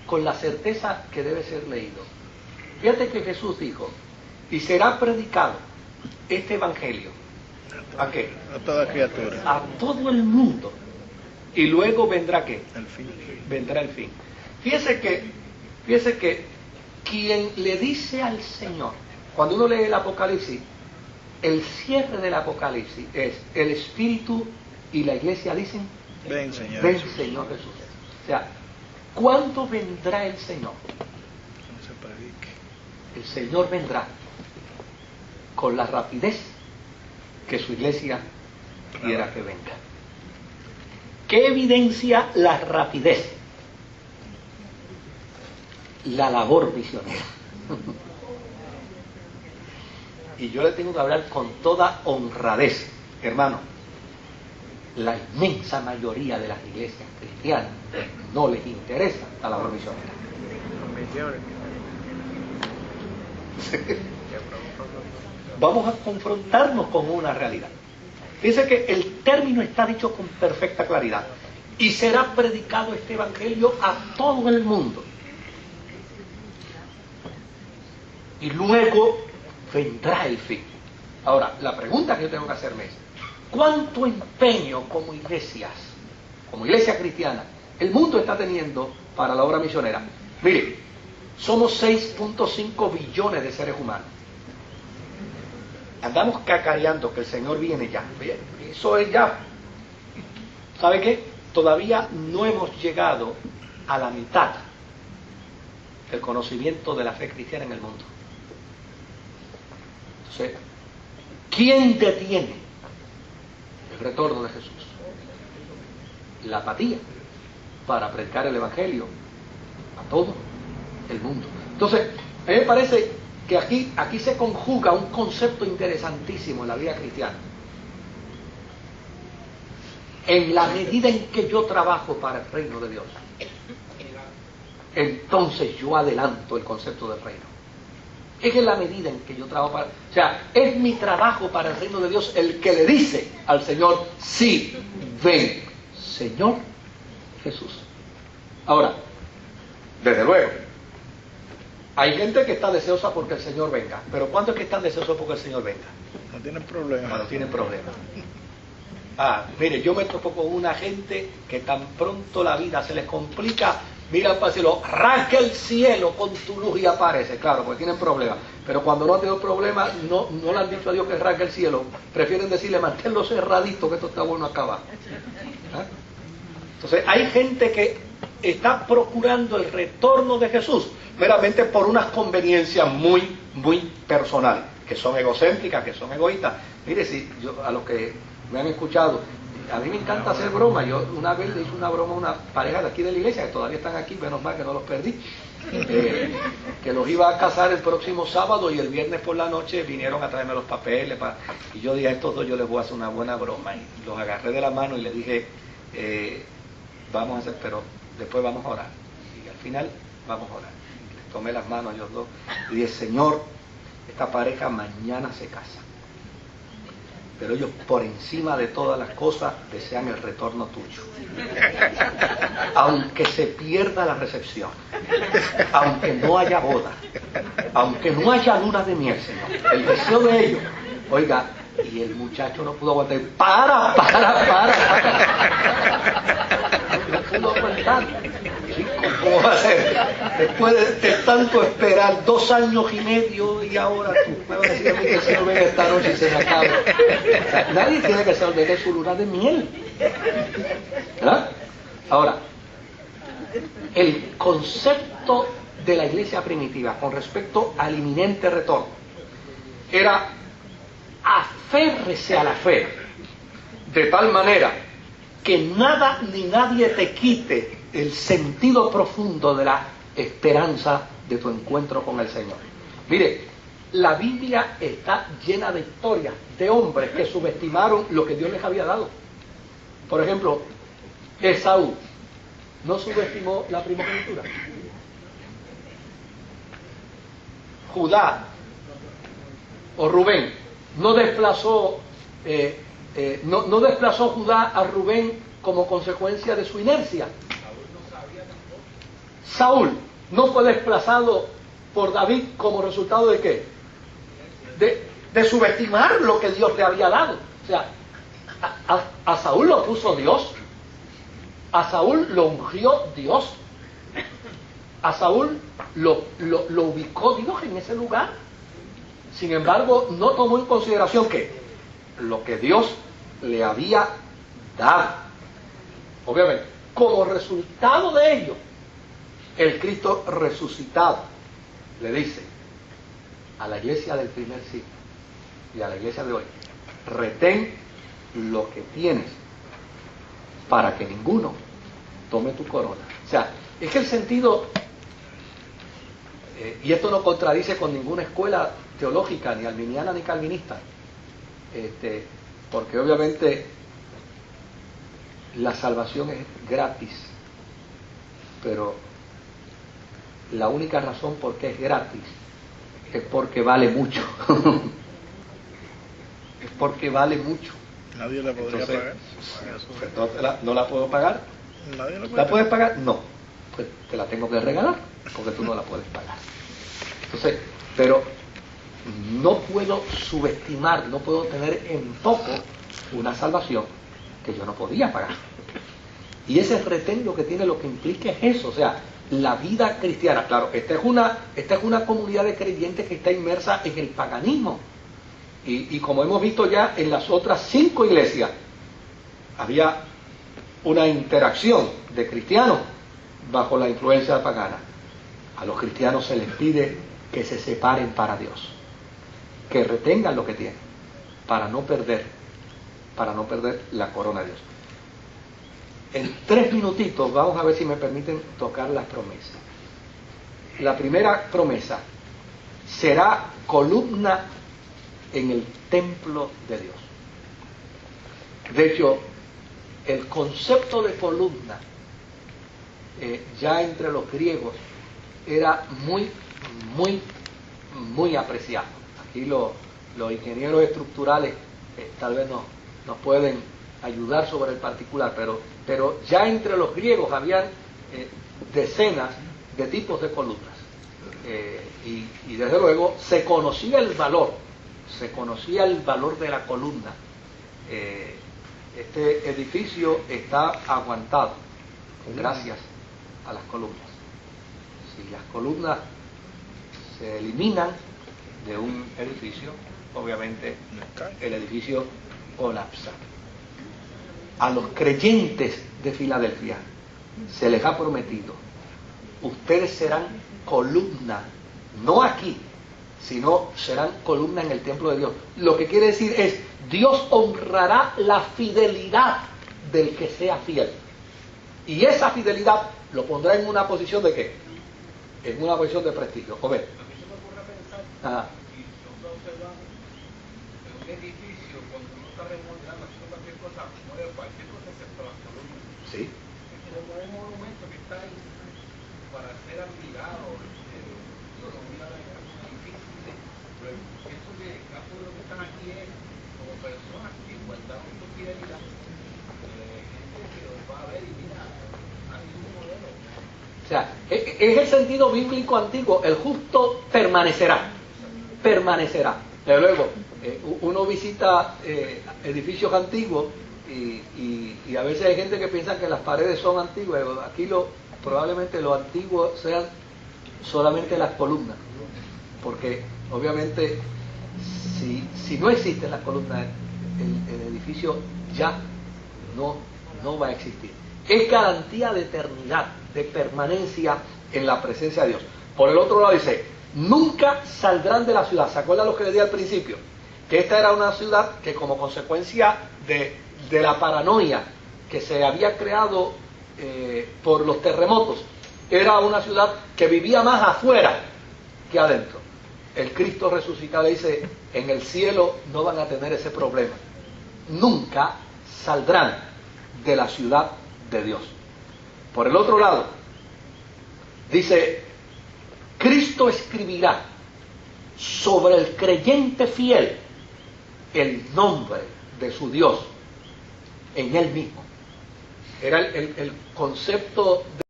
con la certeza que debe ser leído. Fíjate que Jesús dijo, y será predicado este evangelio. ¿A qué? A toda criatura. A todo el mundo. Y luego vendrá ¿qué? El fin. Vendrá el fin. Fíjese que quien le dice al Señor, cuando uno lee el Apocalipsis, el cierre del Apocalipsis es el Espíritu y la Iglesia dicen, Ven, Señor. ven, Señor Jesús. O sea, ¿cuándo vendrá el Señor? No se predique. El Señor vendrá con la rapidez que su Iglesia quiera que venga. ¿Qué evidencia la rapidez? La labor misionera. Y yo le tengo que hablar con toda honradez, hermano. La inmensa mayoría de las iglesias cristianas no les interesa la labor misionera. Vamos a confrontarnos con una realidad. Fíjense que el término está dicho con perfecta claridad. Y será predicado este evangelio a todo el mundo. Y luego vendrá el fin. Ahora, la pregunta que yo tengo que hacerme es, ¿cuánto empeño como iglesia cristiana, el mundo está teniendo para la obra misionera? Mire, somos 6.5 billones de seres humanos. Andamos cacareando que el Señor viene ya. Eso es ya. ¿Sabe qué? Todavía no hemos llegado a la mitad del conocimiento de la fe cristiana en el mundo. Entonces, ¿quién detiene el retorno de Jesús? La apatía para predicar el Evangelio a todo el mundo. Entonces, a mí me parece que aquí se conjuga un concepto interesantísimo en la vida cristiana. En la medida en que yo trabajo para el reino de Dios, entonces yo adelanto el concepto del reino. Es en la medida en que yo trabajo para... O sea, es mi trabajo para el reino de Dios el que le dice al Señor, sí, ven, Señor Jesús. Ahora, desde luego, hay gente que está deseosa porque el Señor venga. Pero ¿cuántos es que están deseosos porque el Señor venga? No tienen problema. Cuando tienen problemas. Mire, yo me topo con una gente que tan pronto la vida se les complica, mira para el cielo, rasga el cielo con tu luz y aparece. Claro, porque tienen problemas. Pero cuando no han tenido problemas, no le han dicho a Dios que rasgue el cielo. Prefieren decirle, manténlo cerradito, que esto está bueno acabar. Entonces, hay gente que está procurando el retorno de Jesús meramente por unas conveniencias muy, muy personales, que son egocéntricas, que son egoístas. Mire, si yo, a los que me han escuchado, a mí me encanta hacer bromas. Yo una vez le hice una broma a una pareja de aquí de la iglesia, que todavía están aquí, menos mal que no los perdí, que los iba a casar el próximo sábado y el viernes por la noche vinieron a traerme los papeles, y yo dije a estos dos, yo les voy a hacer una buena broma, y los agarré de la mano y les dije, vamos a hacer, pero después vamos a orar, y al final vamos a orar. Y les tomé las manos a ellos dos y dije, Señor, esta pareja mañana se casa, pero ellos por encima de todas las cosas desean el retorno tuyo, aunque se pierda la recepción, aunque no haya boda, aunque no haya luna de miel, Señor, el deseo de ellos. Oiga, y el muchacho no pudo aguantar, para. No pudo aguantar. ¿Cómo va a ser? Después de tanto esperar 2 años y medio, y ahora tú me vas a decir a mí que el Señor venga esta noche y se me acaba. O sea, nadie tiene que saber de su luna de miel, ¿verdad? Ahora, el concepto de la iglesia primitiva con respecto al inminente retorno era: aférrese a la fe de tal manera que nada ni nadie te quite el sentido profundo de la esperanza de tu encuentro con el Señor. Mire, la Biblia está llena de historias de hombres que subestimaron lo que Dios les había dado. Por ejemplo, Esaú no subestimó la primogenitura. Judá o Rubén no desplazó Judá a Rubén como consecuencia de su inercia. Saúl no fue desplazado por David como resultado de ¿qué? De subestimar lo que Dios le había dado. O sea, a Saúl lo puso Dios, a Saúl lo ungió Dios, a Saúl lo ubicó Dios en ese lugar. Sin embargo, no tomó en consideración que lo que Dios le había dado. Obviamente, como resultado de ello, el Cristo resucitado le dice a la iglesia del primer siglo y a la iglesia de hoy: retén lo que tienes para que ninguno tome tu corona. O sea, es que el sentido, y esto no contradice con ninguna escuela teológica, ni arminiana ni calvinista, porque obviamente la salvación es gratis, pero la única razón por qué es gratis es porque vale mucho. Es porque vale mucho. Nadie la podría Entonces, pagar. no la puedo pagar. Nadie la puede ¿La puedes pagar? No. Pues te la tengo que regalar, porque tú no la puedes pagar. Entonces, pero no puedo subestimar, no puedo tener en poco una salvación que yo no podía pagar. Y ese retén lo que tiene, lo que implica es eso, o sea, la vida cristiana. Claro, esta es una comunidad de creyentes que está inmersa en el paganismo. Y como hemos visto ya en las otras 5 iglesias, había una interacción de cristianos bajo la influencia pagana. A los cristianos se les pide que se separen para Dios, que retengan lo que tienen, para no perder la corona de Dios. En 3 minutitos vamos a ver si me permiten tocar las promesas. La primera promesa: será columna en el templo de Dios. De hecho, el concepto de columna ya entre los griegos era muy apreciado. Aquí los ingenieros estructurales tal vez nos pueden ayudar sobre el particular, pero ya entre los griegos habían decenas de tipos de columnas, y desde luego se conocía el valor de la columna. Este edificio está aguantado gracias a las columnas. Si las columnas se eliminan de un edificio, obviamente el edificio colapsa. A los creyentes de Filadelfia se les ha prometido: ustedes serán columna, no aquí, sino serán columna en el templo de Dios. Lo que quiere decir es, Dios honrará la fidelidad del que sea fiel. Y esa fidelidad lo pondrá en una posición de ¿qué? En una posición de prestigio. ¿O ve? A mí se me ocurre pensar, y nosotros observamos en un edificio, cuando uno está remodelando, haciendo cualquier cosa, mueve cualquier cosa excepto las columnas. Sí. Es como un monumento que está ahí para ser admirado, pero pienso que el caso de los que están aquí es como personas que guardaron su fidelidad, gente que los va a ver y mira, así un modelo. O sea, es el sentido bíblico antiguo: el justo permanecerá. Desde luego, uno visita edificios antiguos y a veces hay gente que piensa que las paredes son antiguas. Aquí probablemente lo antiguo sean solamente las columnas, porque obviamente si no existen las columnas, el edificio ya no va a existir. Es garantía de eternidad, de permanencia en la presencia de Dios. Por el otro lado dice: nunca saldrán de la ciudad. ¿Se acuerdan lo que le di al principio? Que esta era una ciudad que, como consecuencia de la paranoia que se había creado por los terremotos, era una ciudad que vivía más afuera que adentro. El Cristo resucitado le dice: en el cielo no van a tener ese problema. Nunca saldrán de la ciudad de Dios. Por el otro lado, dice: Cristo escribirá sobre el creyente fiel el nombre de su Dios en él mismo. Era el concepto de